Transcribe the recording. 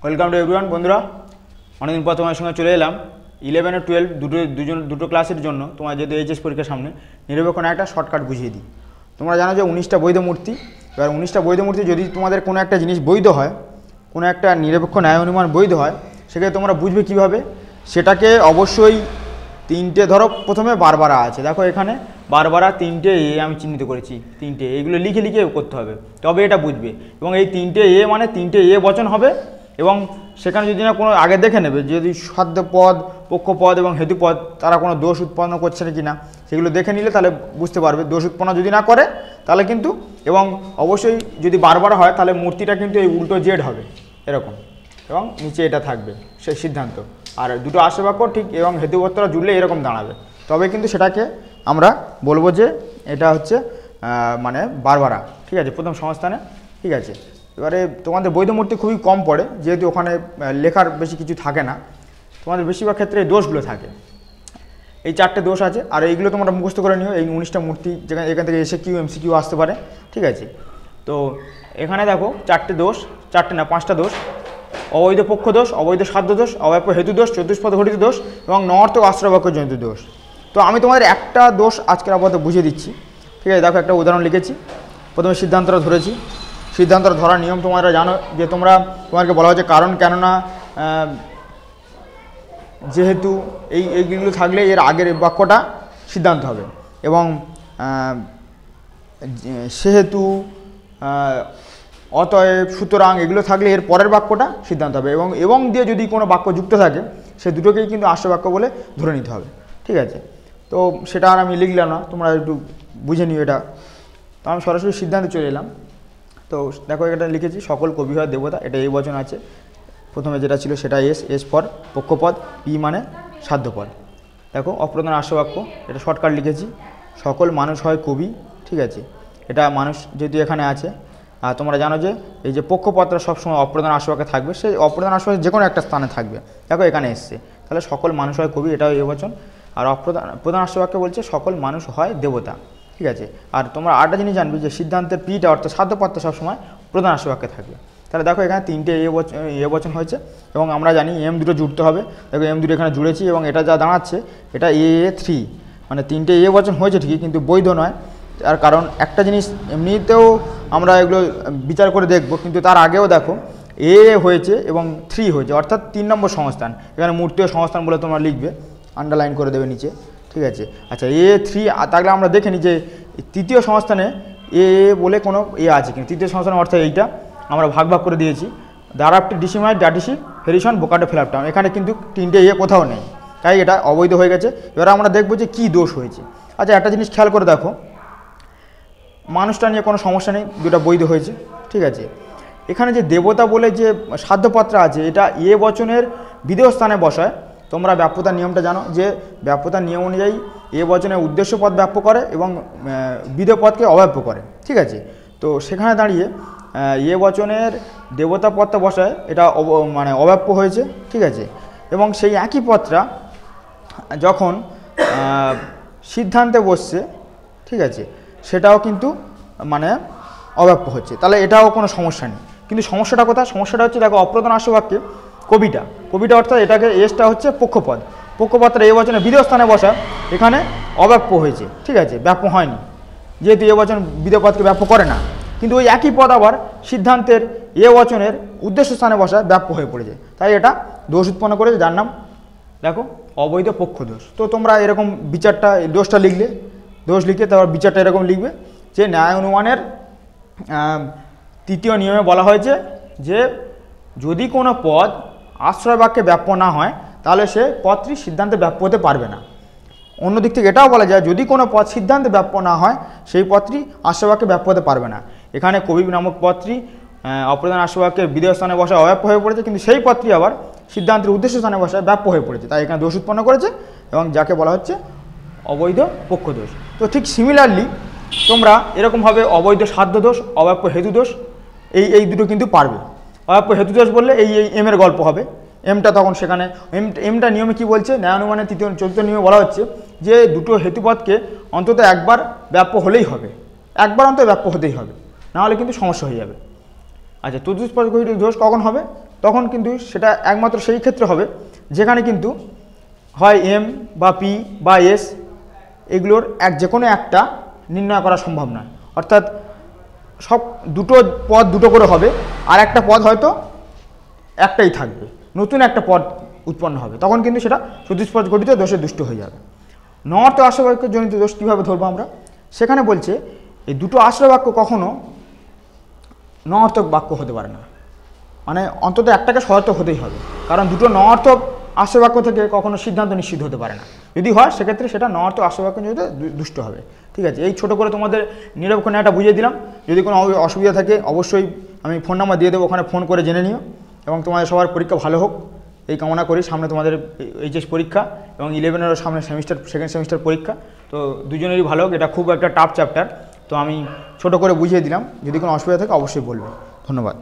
Welcome to everyone. বন্ধুরা, অনেকদিন পর তোমার সঙ্গে চলে এলাম 11 আর 12 দুটো ক্লাসের জন্য। তোমার যেহেতু এইচএস পরীক্ষার সামনে, নিরপেক্ষ একটা শর্টকাট বুঝিয়ে দিই। তোমরা জানো যে 19টা বৈধ মূর্তি। এবার 19টা বৈধ মূর্তি যদি তোমাদের কোনো একটা জিনিস বৈধ হয়, কোনো একটা নিরপেক্ষ ন্যায় অনুমান বৈধ হয়, সেক্ষেত্রে তোমরা বুঝবে কীভাবে। সেটাকে অবশ্যই তিনটে, ধরো প্রথমে বারবারা আছে, দেখো এখানে বারবারা তিনটে এ আমি চিহ্নিত করেছি, তিনটে এগুলো লিখে লিখে করতে হবে, তবে এটা বুঝবে। এবং এই তিনটে এ মানে তিনটে এ বচন হবে। এবং সেখানে যদি না কোনো আগে দেখে নেবে যদি সাধ্যপদ, পক্ষপদ এবং হেতুপদ তারা কোনো দোষ উৎপন্ন করছে না কি না, সেগুলো দেখে নিলে তাহলে বুঝতে পারবে। দোষ উৎপন্ন যদি না করে তাহলে কিন্তু, এবং অবশ্যই যদি বারবার হয় তাহলে মূর্তিটা কিন্তু এই উল্টো জেড হবে এরকম, এবং নিচে এটা থাকবে সেই সিদ্ধান্ত। আর দুটো আশবাক্য ঠিক এবং হেতুপদটা জুড়লে এরকম দাঁড়াবে, তবে কিন্তু সেটাকে আমরা বলবো যে এটা হচ্ছে মানে বারবারা, ঠিক আছে, প্রথম সংস্থানে, ঠিক আছে। এবারে তোমাদের বৈধ মূর্তি খুবই কম পড়ে, যেহেতু ওখানে লেখার বেশি কিছু থাকে না, তোমাদের বেশিরভাগ ক্ষেত্রে এই দোষগুলো থাকে। এই চারটে দোষ আছে, আর এইগুলো তোমরা মুখস্থ করে নিও। এই 19টা মূর্তি যেখানে এখান থেকে এসে এমসিকিউ আসতে পারে, ঠিক আছে। তো এখানে দেখো চারটে দোষ, চারটে না 5টা দোষ: অবৈধ পক্ষ দোষ, অবৈধ সাধ্য দোষ, অব্যাপ্য হেতু দোষ, চতুষ্পদ ঘটিত দোষ এবং নর্থক আশ্রয়বাক্য জনিত দোষ। তো আমি তোমাদের একটা দোষ আজকের আপাতত বুঝিয়ে দিচ্ছি, ঠিক আছে। দেখো একটা উদাহরণ লিখেছি, প্রথমে সিদ্ধান্তটা ধরেছি। সিদ্ধান্তটা ধরার নিয়ম তোমরা জানো যে তোমাকে বলা হয়েছে কারণ, কেননা, যেহেতু এইগুলো থাকলে এর আগের বাক্যটা সিদ্ধান্ত হবে, এবং সেহেতু, অতএব, সুতরাং এগুলো থাকলে এর পরের বাক্যটা সিদ্ধান্ত হবে। এবং দিয়ে যদি কোনো বাক্য যুক্ত থাকে, সে দুটোকেই কিন্তু আশ্রয়বাক্য বলে ধরে নিতে হবে, ঠিক আছে। তো সেটা আর আমি লিখলাম না, তোমরা একটু বুঝে নিও এটা। তো আমি সরাসরি সিদ্ধান্তে চলে এলাম। তো দেখো এটা লিখেছি, সকল কবি হয় দেবতা, এটা এই বচন আছে। প্রথমে যেটা ছিল সেটা এস পর পক্ষপদ, পি মানে সাধ্যপদ। দেখো অপ্রধান আশ্রয়বাক্য, এটা শর্টকাট লিখেছি। সকল মানুষ হয় কবি, ঠিক আছে। এটা মানুষ যেহেতু এখানে আছে, আর তোমরা জানো যে এই যে পক্ষপদটা সবসময় অপ্রধান আশ্রয়বাক্যে থাকবে, সেই অপ্রধান আশ্রয় যে কোনো একটা স্থানে থাকবে। দেখো এখানে এসছে, তাহলে সকল মানুষ হয় কবি, এটাও এই বচন। আর প্রধান আশ্রয়বাক্যে বলছে সকল মানুষ হয় দেবতা, ঠিক আছে। আর তোমরা আরেকটা জিনিস জানবে যে সিদ্ধান্তের পিটা অর্থাৎ সাধ্যপদটা সবসময় প্রধান আশ্রয়বাক্যে থাকবে। তাহলে দেখো এখানে তিনটে এ বচন হয়েছে, এবং আমরা জানি এম দুটো জুড়তে হবে। দেখো এম দুটো এখানে জুড়েছি, এবং এটা যা দাঁড়াচ্ছে এটা A3, মানে তিনটে এ বচন হয়েছে ঠিকই, কিন্তু বৈধ নয়। তার কারণ একটা জিনিস এমনিতেও আমরা এগুলো বিচার করে দেখব, কিন্তু তার আগেও দেখো এ হয়েছে এবং 3 হয়েছে, অর্থাৎ 3 নম্বর সংস্থান। এখানে মূর্তীয় সংস্থান বলে তোমরা লিখবে, আন্ডারলাইন করে দেবে নিচে, ঠিক আছে। আচ্ছা, A3 থাকলে আমরা দেখে নিই যে তৃতীয় সংস্থানে এ বলে কোনো আছে কিনা। তৃতীয় সংস্থানের অর্থ এইটা আমরা ভাগ করে দিয়েছি, দ্বারাপটি ডিসিমাইট ডাটিসি হেরিসন বোকাটো ফ্ল্যাপটাউন, এখানে কিন্তু তিনটে কোথাও নেই, তাই এটা অবৈধ হয়ে গেছে। এবার আমরা দেখবো যে কী দোষ হয়েছে। আচ্ছা, একটা জিনিস খেয়াল করে দেখো, মানুষটা নিয়ে কোনো সমস্যা নেই, দুটা বৈধ হয়েছে, ঠিক আছে। এখানে যে দেবতা বলে যে সাধ্যপত্রা আছে, এটা বচনের বিধেয় স্থানে বসায়। তোমরা ব্যাপ্যতার নিয়মটা জানো যে ব্যাপ্যতার নিয়ম অনুযায়ী বচনের উদ্দেশ্য পদ ব্যাপ্য করে এবং বিধেয় পদকে অব্যাপ্য করে, ঠিক আছে। তো সেখানে দাঁড়িয়ে বচনের দেবতা পদটা বসায়, এটা মানে অব্যাপ্য হয়েছে, ঠিক আছে। এবং সেই একই পদটা যখন সিদ্ধান্তে বসছে, ঠিক আছে, সেটাও কিন্তু মানে অব্যাপ্য হচ্ছে, তাহলে এটাও কোনো সমস্যা নেই। কিন্তু সমস্যাটা কোথায়? সমস্যাটা হচ্ছে, দেখো অপ্রধান আশ্রয়বাক্যে কবিটা অর্থাৎ এটাকে এসটা হচ্ছে পক্ষপদ, পক্ষপদটা বচনে বিধেয় স্থানে বসা, এখানে অব্যাপ্য হয়েছে, ঠিক আছে, ব্যাপ্য হয়নি, যেহেতু বচন বিধেয় পদকে ব্যাপ্য করে না। কিন্তু ওই একই পদ আবার সিদ্ধান্তের বচনের উদ্দেশ্য স্থানে বসা ব্যাপ্য হয়ে পড়েছে, তাই এটা দোষ উৎপন্ন করেছে, যার নাম দেখো অবৈধ পক্ষ দোষ। তো তোমরা এরকম বিচারটা, দোষটা লিখলে, দোষ লিখে তারপর বিচারটা এরকম লিখবে যে ন্যায় অনুমানের তৃতীয় নিয়মে বলা হয়েছে যে যদি কোনো পদ আশ্রয় বাক্যে ব্যাপ্য না হয় তাহলে সে পদটি সিদ্ধান্তে ব্যাপ্য হতে পারবে না। অন্যদিক থেকে এটাও বলা যায় যদি কোনো পদ সিদ্ধান্তে ব্যাপ্য না হয় সেই পদটি আশ্রয় বাক্যে ব্যাপ্য হতে পারবে না। এখানে কবি নামক পদটি অপ্রধান আশ্রয় বাক্যের বিধেয় স্থানে বসা অব্যাপ্য হয়ে পড়েছে, কিন্তু সেই পদটি আবার সিদ্ধান্তের উদ্দেশ্য স্থানে বসায় ব্যাপ্য হয়ে পড়েছে, তাই এখানে দোষ উৎপন্ন করেছে, এবং যাকে বলা হচ্ছে অবৈধ পক্ষ দোষ। তো ঠিক সিমিলারলি তোমরা এরকমভাবে অবৈধ সাধ্য দোষ, অব্যাপ্য হেতু দোষ, এই দুটো কিন্তু পারবে। অব্যাপ্য হেতু দোষ বললে এই এমের গল্প হবে, এমটা তখন সেখানে এমটা নিয়মে কি বলছে, ন্যায় অনুমানের চতুর্থ নিয়মে বলা হচ্ছে যে দুটো হেতুপদকে অন্তত একবার ব্যাপ্য হলেই হবে, একবার অন্তত ব্যাপ্য হতেই হবে, নাহলে কিন্তু সমস্যা হয়ে যাবে। আচ্ছা, চতুষ্পদ ঘটিত দোষ কখন হবে? তখন কিন্তু সেটা একমাত্র সেই ক্ষেত্রে হবে যেখানে কিন্তু হয় এম বা পি বা এস এগুলোর যে কোনো একটা নির্ণয় করা সম্ভব নয়। অর্থাৎ সব পদ দুটো করে হবে, আর একটা পদ হয়তো একটাই থাকবে, নতুন একটা পদ উৎপন্ন হবে, তখন কিন্তু সেটা চতুষ্পদ গঠিত দোষে দুষ্ট হয়ে যাবে। নঅর্থ আশ্রয়বাক্য জনিত দোষ কীভাবে ধরবো আমরা? সেখানে বলছে এই দুটো আশ্রয়বাক্য কখনো নঅর্থক বাক্য হতে পারে না, মানে অন্তত একটাকে সহায়ক হতেই হবে, কারণ দুটো নঅর্থক আশ্রয়বাক্য থেকে কখনো সিদ্ধান্ত নিশ্চিত হতে পারে না। যদি হয় সেক্ষেত্রে সেটা নঅর্থক আশ্রয়বাক্য জনিত দুষ্ট হবে। ঠিক আছে, এই ছোটো করে তোমাদের নিরবক্ষণে একটা বুঝিয়ে দিলাম। যদি কোনো অসুবিধা থাকে অবশ্যই আমি ফোন নাম্বার দিয়ে দেবো, ওখানে ফোন করে জেনে নিও। এবং তোমাদের সবার পরীক্ষা ভালো হোক এই কামনা করি। সামনে তোমাদের এইচএস পরীক্ষা এবং 11-এরও সামনে সেকেন্ড সেমিস্টার পরীক্ষা, তো দুজনেরই ভালো হোক। এটা খুব একটা টাফ চ্যাপ্টার, তো আমি ছোটো করে বুঝিয়ে দিলাম। যদি কোনো অসুবিধা থাকে অবশ্যই বলবে। ধন্যবাদ।